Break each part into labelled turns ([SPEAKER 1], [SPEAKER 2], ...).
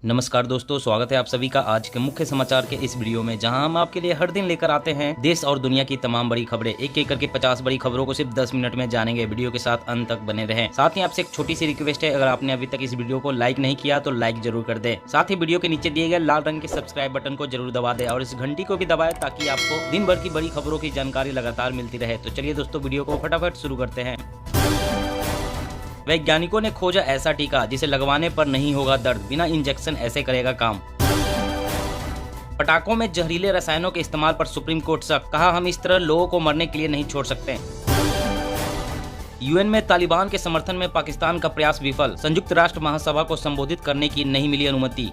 [SPEAKER 1] नमस्कार दोस्तों, स्वागत है आप सभी का आज के मुख्य समाचार के इस वीडियो में, जहां हम आपके लिए हर दिन लेकर आते हैं देश और दुनिया की तमाम बड़ी खबरें। एक एक करके 50 बड़ी खबरों को सिर्फ 10 मिनट में जानेंगे। वीडियो के साथ अंत तक बने रहें। साथ ही आपसे एक छोटी सी रिक्वेस्ट है, अगर आपने अभी तक इस वीडियो को लाइक नहीं किया तो लाइक जरूर कर दे। साथ ही वीडियो के नीचे दिए गए लाल रंग के सब्सक्राइब बटन को जरूर दबा दे और इस घंटी को भी दबाए, ताकि आपको दिन भर की बड़ी खबरों की जानकारी लगातार मिलती रहे। तो चलिए दोस्तों, वीडियो को फटाफट शुरू करते हैं। वैज्ञानिकों ने खोजा ऐसा टीका जिसे लगवाने पर नहीं होगा दर्द, बिना इंजेक्शन ऐसे करेगा काम। पटाखों में जहरीले रसायनों के इस्तेमाल पर सुप्रीम कोर्ट सख्त, कहा हम इस तरह लोगों को मरने के लिए नहीं छोड़ सकते। यूएन में तालिबान के समर्थन में पाकिस्तान का प्रयास विफल, संयुक्त राष्ट्र महासभा को संबोधित करने की नहीं मिली अनुमति।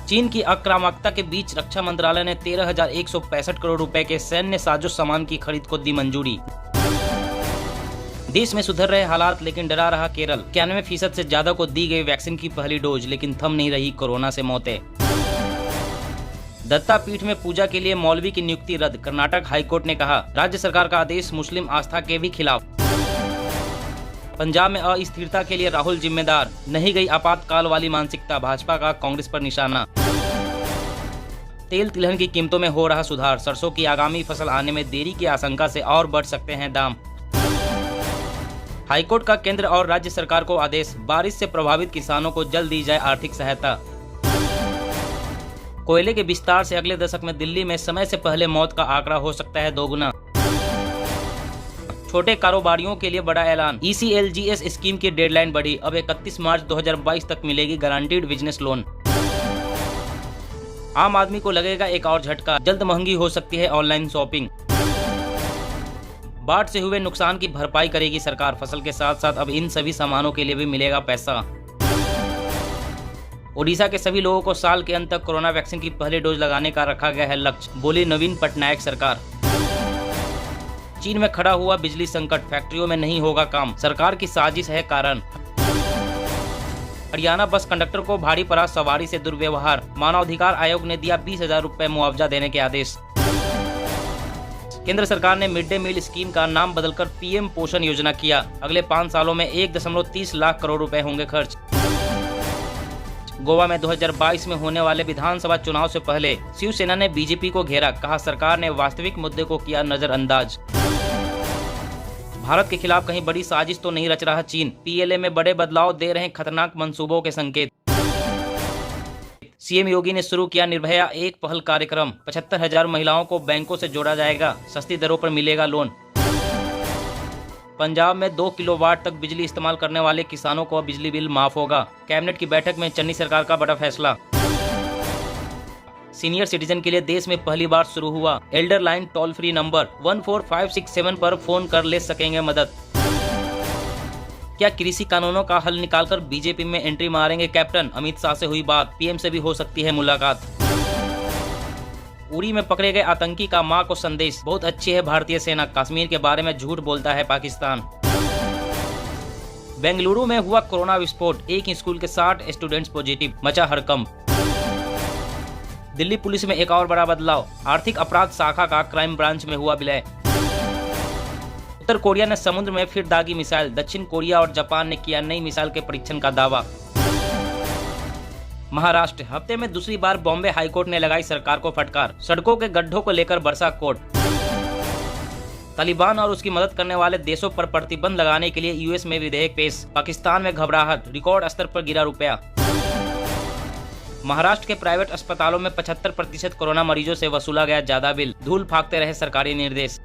[SPEAKER 1] चीन की आक्रामकता के बीच रक्षा मंत्रालय ने 13,165 करोड़ रुपए के सैन्य साजो सामान की खरीद को दी मंजूरी। देश में सुधर रहे हालात, लेकिन डरा रहा केरल। 91% से ज्यादा को दी गई वैक्सीन की पहली डोज, लेकिन थम नहीं रही कोरोना से मौतें। दत्ता पीठ में पूजा के लिए मौलवी की नियुक्ति रद्द, कर्नाटक हाईकोर्ट ने कहा। राज्य सरकार का आदेश मुस्लिम आस्था के भी खिलाफ। पंजाब में अस्थिरता के लिए राहुल जिम्मेदार, नहीं गई आपातकाल वाली मानसिकता, भाजपा का कांग्रेस पर निशाना। तेल तिलहन की कीमतों में हो रहा सुधार, सरसों की आगामी फसल आने में देरी की आशंका से और बढ़ सकते हैं दाम। हाईकोर्ट का केंद्र और राज्य सरकार को आदेश, बारिश से प्रभावित किसानों को जल्द दी जाए आर्थिक सहायता। कोयले के विस्तार से अगले दशक में दिल्ली में समय से पहले मौत का आंकड़ा हो सकता है दोगुना। छोटे कारोबारियों के लिए बड़ा ऐलान, ECLGS स्कीम की डेडलाइन बढ़ी, अब 31 मार्च 2022 तक मिलेगी गारंटीड बिजनेस लोन। आम आदमी को लगेगा एक और झटका, जल्द महंगी हो सकती है ऑनलाइन शॉपिंग। बाढ़ से हुए नुकसान की भरपाई करेगी सरकार, फसल के साथ साथ अब इन सभी सामानों के लिए भी मिलेगा पैसा। ओडिशा के सभी लोगों को साल के अंत तक कोरोना वैक्सीन की पहली डोज लगाने का रखा गया है लक्ष्य, बोली नवीन पटनायक सरकार। चीन में खड़ा हुआ बिजली संकट, फैक्ट्रियों में नहीं होगा काम, सरकार की साजिश है कारण। हरियाणा बस कंडक्टर को भारी पड़ा सवारी से दुर्व्यवहार, मानवाधिकार आयोग ने दिया 20,000 रुपए मुआवजा देने के आदेश। केंद्र सरकार ने मिड डे मील स्कीम का नाम बदलकर PM पोषण योजना किया, अगले 5 सालों में 1.30 लाख करोड़ रुपए होंगे खर्च। गोवा में 2022 में होने वाले विधानसभा चुनाव से पहले शिवसेना ने बीजेपी को घेरा, कहा सरकार ने वास्तविक मुद्दे को किया नजरअंदाज। भारत के खिलाफ कहीं बड़ी साजिश तो नहीं रच रहा चीन, PLA में बड़े बदलाव दे रहे खतरनाक मंसूबों के संकेत। CM योगी ने शुरू किया निर्भया एक पहल कार्यक्रम, 75,000 महिलाओं को बैंकों से जोड़ा जाएगा, सस्ती दरों पर मिलेगा लोन। पंजाब में 2 किलोवाट तक बिजली इस्तेमाल करने वाले किसानों को बिजली बिल माफ होगा, कैबिनेट की बैठक में चन्नी सरकार का बड़ा फैसला। सीनियर सिटीजन के लिए देश में पहली बार शुरू हुआ Elder line toll free number 14567 पर फोन कर ले सकेंगे मदद। क्या कृषि कानूनों का हल निकालकर बीजेपी में एंट्री मारेंगे कैप्टन, अमित शाह से हुई बात, PM से भी हो सकती है मुलाकात। उरी में पकड़े गए आतंकी का मां को संदेश, बहुत अच्छी है भारतीय सेना, कश्मीर के बारे में झूठ बोलता है पाकिस्तान। बेंगलुरु में हुआ कोरोना विस्फोट, एक स्कूल के 60 स्टूडेंट्स पॉजिटिव, मचा हड़कंप। दिल्ली पुलिस में एक और बड़ा बदलाव, आर्थिक अपराध शाखा का क्राइम ब्रांच में हुआ विलय। उत्तर कोरिया ने समुद्र में फिर दागी मिसाइल, दक्षिण कोरिया और जापान ने किया नई मिसाइल के परीक्षण का दावा। महाराष्ट्र, हफ्ते में दूसरी बार बॉम्बे हाईकोर्ट ने लगाई सरकार को फटकार, सड़कों के गड्ढों को लेकर बरसा कोर्ट। तालिबान और उसकी मदद करने वाले देशों पर प्रतिबंध लगाने के लिए US में विधेयक पेश, पाकिस्तान में घबराहट, रिकॉर्ड स्तर पर गिरा रुपया। महाराष्ट्र के प्राइवेट अस्पतालों में 75% कोरोना मरीजों से वसूला गया ज्यादा बिल, धूल फाकते रहे सरकारी निर्देश।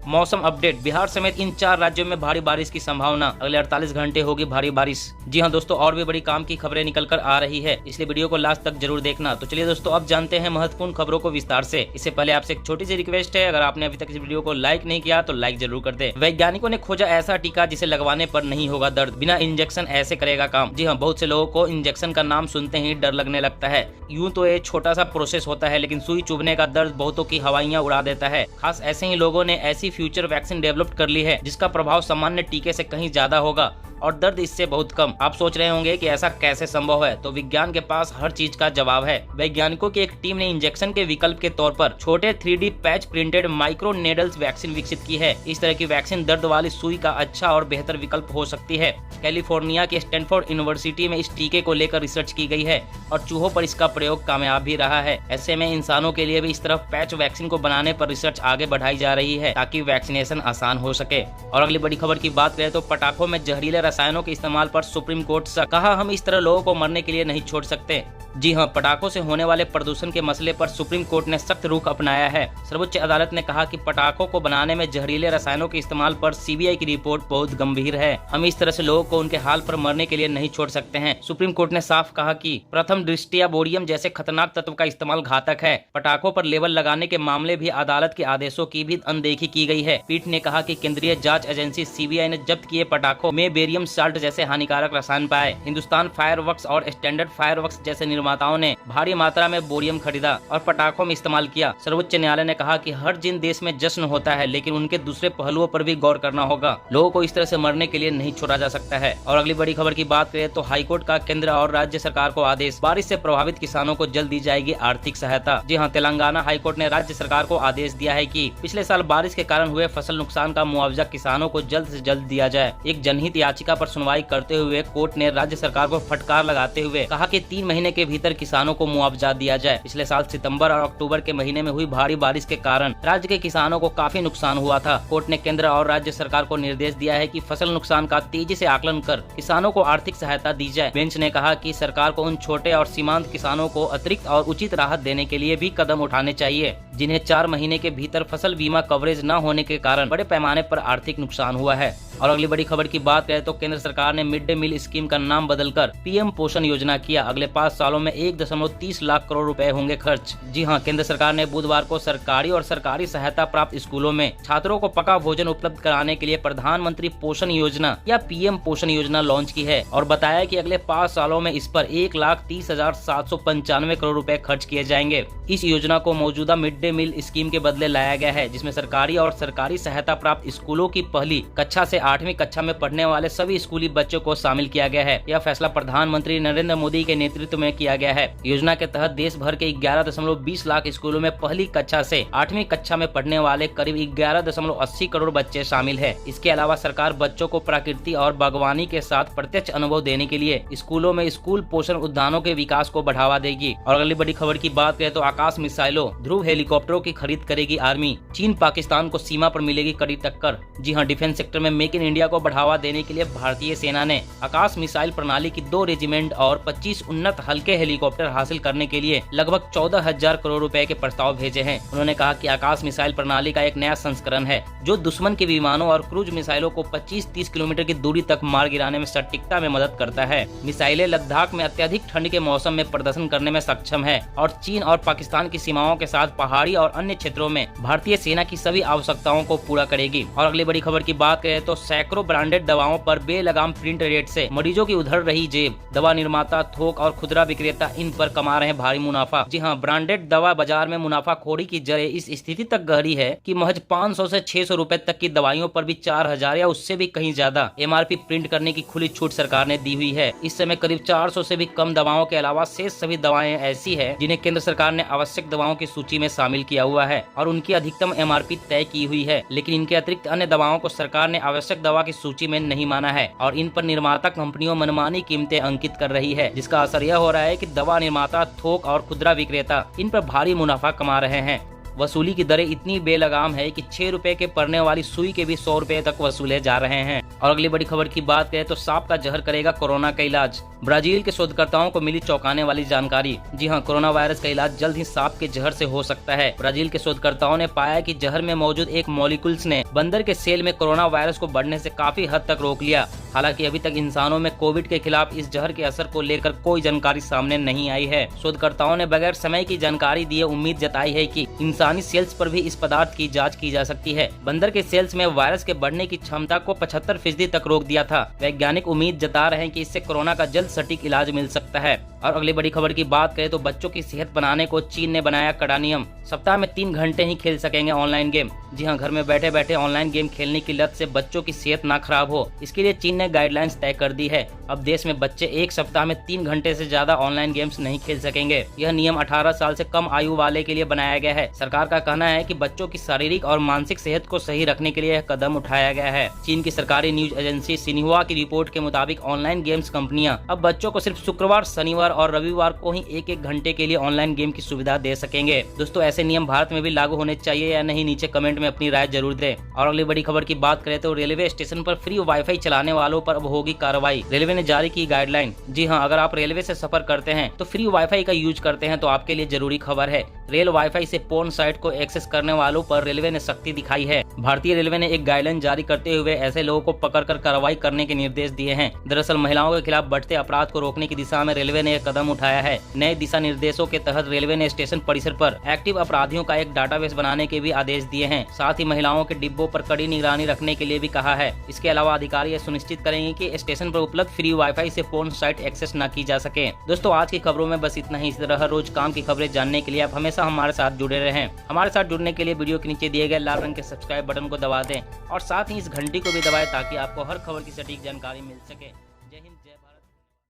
[SPEAKER 1] मौसम अपडेट, बिहार समेत इन 4 राज्यों में भारी बारिश की संभावना, अगले 48 घंटे होगी भारी बारिश। जी हां दोस्तों, और भी बड़ी काम की खबरें निकल कर आ रही है, इसलिए वीडियो को लास्ट तक जरूर देखना। तो चलिए दोस्तों, अब जानते हैं महत्वपूर्ण खबरों को विस्तार से। इससे पहले आपसे एक छोटी सी रिक्वेस्ट है, अगर आपने अभी तक इस वीडियो को लाइक नहीं किया तो लाइक जरूर कर दे। वैज्ञानिकों ने खोजा ऐसा टीका जिसे लगवाने पर नहीं होगा दर्द, बिना इंजेक्शन ऐसे करेगा काम। जी हाँ, बहुत से लोगों को इंजेक्शन का नाम सुनते ही डर लगने लगता है। यूं तो ये छोटा सा प्रोसेस होता है, लेकिन सुई चुभने का दर्द बहुतों की हवाइयां उड़ा देता है। खास ऐसे ही लोगों ने ऐसी फ्यूचर वैक्सीन डेवलप कर ली है जिसका प्रभाव सामान्य टीके से कहीं ज्यादा होगा और दर्द इससे बहुत कम। आप सोच रहे होंगे कि ऐसा कैसे संभव है, तो विज्ञान के पास हर चीज का जवाब है। वैज्ञानिकों की एक टीम ने इंजेक्शन के विकल्प के तौर पर छोटे 3D patch printed micro needles vaccine विकसित की है। इस तरह की वैक्सीन दर्द वाली सुई का अच्छा और बेहतर विकल्प हो सकती है। कैलिफोर्निया के स्टैनफोर्ड यूनिवर्सिटी में इस टीके को लेकर रिसर्च की गई है और चूहों पर इसका प्रयोग कामयाब भी रहा है। ऐसे में इंसानों के लिए भी इस तरह पैच वैक्सीन को बनाने पर रिसर्च आगे बढ़ाई जा रही है ताकि वैक्सीनेशन आसान हो सके। और अगली बड़ी खबर की बात करें तो पटाखों में जहरीले रसायनों के इस्तेमाल पर सुप्रीम कोर्ट से कहा, हम इस तरह लोगों को मरने के लिए नहीं छोड़ सकते। जी हां, पटाखों से होने वाले प्रदूषण के मसले पर सुप्रीम कोर्ट ने सख्त रुख अपनाया है। सर्वोच्च अदालत ने कहा कि पटाखों को बनाने में जहरीले रसायनों के इस्तेमाल पर सीबीआई की रिपोर्ट बहुत गंभीर है। हम इस तरह से लोगों को उनके हाल पर मरने के लिए नहीं छोड़ सकते हैं। सुप्रीम कोर्ट ने साफ कहा कि प्रथम दृष्टया बोरियम जैसे खतरनाक तत्व का इस्तेमाल घातक है। पटाखों पर लेबल लगाने के मामले भी अदालत के आदेशों की भी अनदेखी की गई है। पीठ ने कहा कि केंद्रीय जांच एजेंसी सीबीआई ने जब्त किए पटाखों में बेरियम साल्ट जैसे हानिकारक रसायन पाए। हिंदुस्तान फायरवर्क्स और स्टैंडर्ड फायरवर्क्स जैसे निर्माताओं ने भारी मात्रा में बोरियम खरीदा और पटाखों में इस्तेमाल किया। सर्वोच्च न्यायालय ने कहा कि हर जिन देश में जश्न होता है, लेकिन उनके दूसरे पहलुओं पर भी गौर करना होगा। लोगों को इस तरह से मरने के लिए नहीं छोड़ा जा सकता है। और अगली बड़ी खबर की बात करें तो हाईकोर्ट का केंद्र और राज्य सरकार को आदेश, बारिश से प्रभावित किसानों को जल्द दी जाएगी आर्थिक सहायता। जी हां, तेलंगाना हाईकोर्ट ने राज्य सरकार को आदेश दिया है कि पिछले साल बारिश के कारण हुए फसल नुकसान का मुआवजा किसानों को जल्द से जल्द दिया जाए। एक जनहित याचिका पर सुनवाई करते हुए कोर्ट ने राज्य सरकार को फटकार लगाते हुए कहा कि 3 महीने के भीतर किसानों को मुआवजा दिया जाए। पिछले साल सितंबर और अक्टूबर के महीने में हुई भारी बारिश के कारण राज्य के किसानों को काफी नुकसान हुआ था। कोर्ट ने केंद्र और राज्य सरकार को निर्देश दिया है कि फसल नुकसान का तेजी से आकलन कर किसानों को आर्थिक सहायता दी जाए। बेंच ने कहा कि सरकार को उन छोटे और सीमांत किसानों को अतिरिक्त और उचित राहत देने के लिए भी कदम उठाने चाहिए जिन्हें 4 महीने के भीतर फसल बीमा कवरेज न होने के कारण बड़े पैमाने पर आर्थिक नुकसान हुआ है। और अगली बड़ी खबर की बात करें तो केंद्र सरकार ने मिड डे मील स्कीम का नाम बदलकर पीएम पोषण योजना किया। अगले 5 सालों में 1.30 लाख करोड़ रुपए होंगे खर्च। जी हां, केंद्र सरकार ने बुधवार को सरकारी और सरकारी सहायता प्राप्त स्कूलों में छात्रों को पका भोजन उपलब्ध कराने के लिए प्रधानमंत्री पोषण योजना या पीएम पोषण योजना लॉन्च की है और बताया कि अगले 5 सालों में इस पर 1,30,795 करोड़ रुपए खर्च किए जाएंगे। इस योजना को मौजूदा मिड डे मील स्कीम के बदले लाया गया है, जिसमें सरकारी और सरकारी सहायता प्राप्त स्कूलों की पहली कक्षा से 8वीं कक्षा में पढ़ने वाले सभी स्कूली बच्चों को शामिल किया गया है। यह फैसला प्रधानमंत्री नरेंद्र मोदी के नेतृत्व में किया गया है। योजना के तहत देश भर के 11.20 लाख स्कूलों में पहली कक्षा से 8वीं कक्षा में पढ़ने वाले करीब 11.80 करोड़ बच्चे शामिल है। इसके अलावा सरकार बच्चों को प्रकृति और बागवानी के साथ प्रत्यक्ष अनुभव देने के लिए स्कूलों में स्कूल पोषण उद्यानों के विकास को बढ़ावा देगी। और अगली बड़ी खबर की बात करें तो आकाश मिसाइलों, ध्रुव हेलीकॉप्टरों की खरीद करेगी आर्मी। चीन पाकिस्तान को सीमा पर मिलेगी कड़ी टक्कर। जी हां, डिफेंस सेक्टर में मेक इन इंडिया को बढ़ावा देने के लिए भारतीय सेना ने आकाश मिसाइल प्रणाली की 2 रेजिमेंट और 25 उन्नत हल्के हेलीकॉप्टर हासिल करने के लिए लगभग 14,000 करोड़ रुपए के प्रस्ताव भेजे हैं। उन्होंने कहा कि आकाश मिसाइल प्रणाली का एक नया संस्करण है जो दुश्मन के विमानों और क्रूज मिसाइलों को 25-30 किलोमीटर की दूरी तक मार गिराने में सटीकता में मदद करता है। मिसाइलें लद्दाख में अत्यधिक ठंड के मौसम में प्रदर्शन करने में सक्षम है और चीन और पाकिस्तान की सीमाओं के साथ पहाड़ी और अन्य क्षेत्रों में भारतीय सेना की सभी आवश्यकताओं को पूरा करेगी। और अगली बड़ी खबर की बात करें तो सैकड़ों ब्रांडेड दवाओं पर बेलगाम प्रिंट रेट से मरीजों की उधड़ रही जेब। दवा निर्माता, थोक और खुदरा विक्रेता इन पर कमा रहे हैं भारी मुनाफा। जी हां, ब्रांडेड दवा बाजार में मुनाफाखोरी की जड़ें इस स्थिति तक गहरी है कि महज 500 से 600 रुपए तक की दवाइयों पर भी 4,000 या उससे भी कहीं ज्यादा एमआरपी प्रिंट करने की खुली छूट सरकार ने दी हुई है। इस समय करीब 400 से भी कम दवाओं के अलावा शेष सभी दवाएं ऐसी है जिन्हें केंद्र सरकार ने आवश्यक दवाओं की सूची में शामिल किया हुआ है और उनकी अधिकतम एमआरपी तय की हुई है। लेकिन इनके अतिरिक्त अन्य दवाओं को सरकार ने आवश्यक दवा की सूची में नहीं माना है और इन पर निर्माता कंपनियों मनमानी कीमतें अंकित कर रही है, जिसका असर यह हो रहा है कि दवा निर्माता, थोक और खुदरा विक्रेता इन पर भारी मुनाफा कमा रहे हैं। वसूली की दरें इतनी बेलगाम है कि 6 रुपए के पड़ने वाली सुई के भी 100 रुपए तक वसूले जा रहे हैं। और अगली बड़ी खबर की बात करें तो सांप का जहर करेगा कोरोना का इलाज। ब्राजील के शोधकर्ताओं को मिली चौंकाने वाली जानकारी। जी हां, कोरोना वायरस का इलाज जल्द ही सांप के जहर से हो सकता है। ब्राजील के शोधकर्ताओं ने पाया कि जहर में मौजूद एक मॉलिक्यूल्स ने बंदर के सेल में कोरोना वायरस को बढ़ने से काफी हद तक रोक लिया। हालांकि अभी तक इंसानों में कोविड के खिलाफ इस जहर के असर को लेकर कोई जानकारी सामने नहीं आई है। शोधकर्ताओं ने बगैर समय की जानकारी दिए उम्मीद जताई है कि इंसानी सेल्स पर भी इस पदार्थ की जांच की जा सकती है। बंदर के सेल्स में वायरस के बढ़ने की क्षमता को 75% तक रोक दिया था। वैज्ञानिक उम्मीद जता रहे हैं कि इससे कोरोना का जल्द सटीक इलाज मिल सकता है। और अगली बड़ी खबर की बात करें तो बच्चों की सेहत बनाने को चीन ने बनाया कड़ा नियम। सप्ताह में 3 घंटे ही खेल सकेंगे ऑनलाइन गेम। जी हाँ, घर में बैठे बैठे ऑनलाइन गेम खेलने की लत से बच्चों की सेहत ना खराब हो, इसके लिए चीन ने गाइडलाइंस तय कर दी है। अब देश में बच्चे एक सप्ताह में 3 घंटे से ज्यादा ऑनलाइन गेम्स नहीं खेल सकेंगे। यह नियम 18 साल से कम आयु वाले के लिए बनाया गया है। सरकार का कहना है कि बच्चों की शारीरिक और मानसिक सेहत को सही रखने के लिए यह कदम उठाया गया है। चीन की सरकारी न्यूज एजेंसी सिन्हुआ की रिपोर्ट के मुताबिक ऑनलाइन गेम्स कंपनियां अब बच्चों को सिर्फ शुक्रवार, शनिवार और रविवार को ही 1-1 घंटे के लिए ऑनलाइन गेम की सुविधा दे सकेंगे। दोस्तों, ऐसे नियम भारत में भी लागू होने चाहिए या नहीं, नीचे कमेंट में अपनी राय जरूर दें। और अगली बड़ी खबर की बात करें तो रेलवे स्टेशन पर फ्री वाईफाई चलाने वालों पर अब होगी कार्रवाई। रेलवे ने जारी की गाइडलाइन। जी हाँ, अगर आप रेलवे से सफर करते हैं तो फ्री वाईफाई का यूज करते हैं तो आपके लिए जरूरी खबर है। रेल वाईफाई से पोर्न साइट को एक्सेस करने वालों पर रेलवे ने सख्ती दिखाई है। भारतीय रेलवे ने एक गाइडलाइन जारी करते हुए ऐसे लोगों को पकड़कर कार्रवाई करने के निर्देश दिए हैं। दरअसल महिलाओं के खिलाफ बढ़ते अपराध को रोकने की दिशा में रेलवे ने एक कदम उठाया है। नए दिशा निर्देशों के तहत रेलवे ने स्टेशन परिसर पर एक्टिव अपराधियों का एक डाटाबेस बनाने के भी आदेश दिए हैं। साथ ही महिलाओं के डिब्बों पर कड़ी निगरानी रखने के लिए भी कहा है। इसके अलावा अधिकारी यह सुनिश्चित करेंगे कि स्टेशन पर उपलब्ध फ्री वाईफाई से पोर्न साइट एक्सेस न की जा सके। दोस्तों, आज की खबरों में बस इतना ही। इस तरह हर रोज काम की खबरें जानने के लिए आप हमेशा हमारे साथ जुड़े रहें। हमारे साथ जुड़ने के लिए वीडियो के नीचे दिए गए लाल रंग के सब्सक्राइब बटन को दबा दें और साथ ही इस घंटी को भी दबाएं ताकि आपको हर खबर की सटीक जानकारी मिल सके।